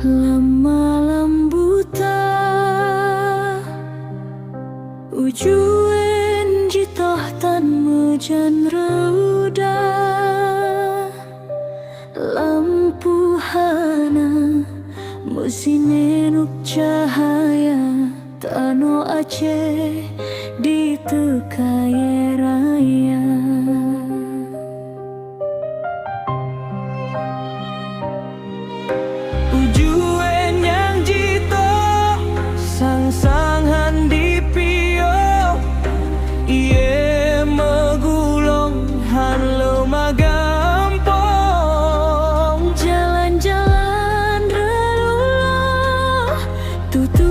Lama lambuta ujuen jitoh tan mejan reuda lampu hana musine nuk cahaya tano Aceh di tekaya raya. Ujuen yang jito sang-sangan di pio iye megulong han lumagampong jalan-jalan relulah tutu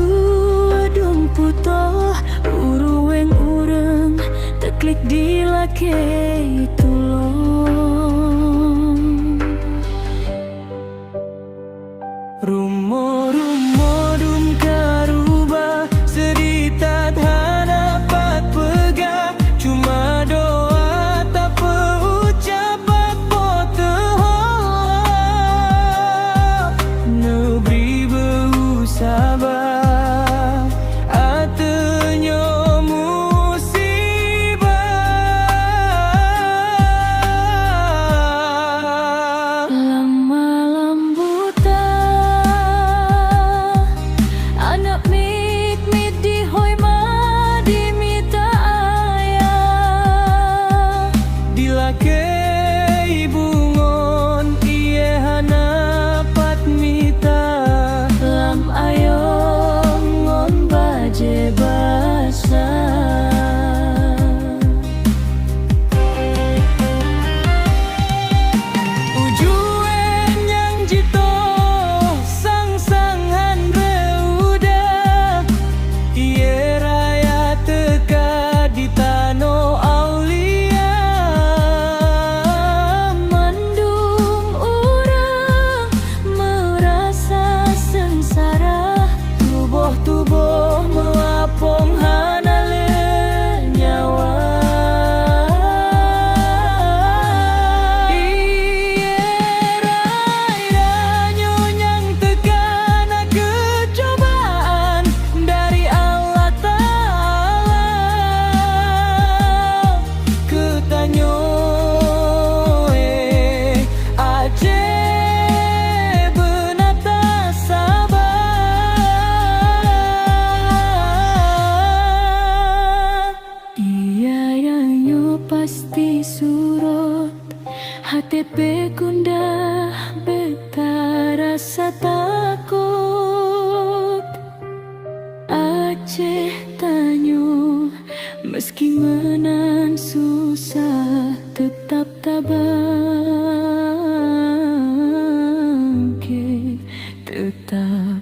adung putoh urueng ureng teklik di lake tulong rumo-rumo dum karuba sedita hanapat pegah cuma doa tak ucapat potehoh negeri berusaha atenyo musibah lama lambuta anak mit di hoi ma di mita ayah dilakei bungon iye hanapat mita lam ayong ngon baje basah ujuen yang jito sang-sangan reuda iye raya teka di tano aulia mandung urang merasa sengsara tubuh melapong hana lenyawa iye raya nyonyang tekana kecobaan dari Allah Ta'ala ketanyo Aceh benata sabar iya yang nyo pasti surut HTP kundah beta rasa takut Aceh tanyo meski menan susah tetap tabang tetap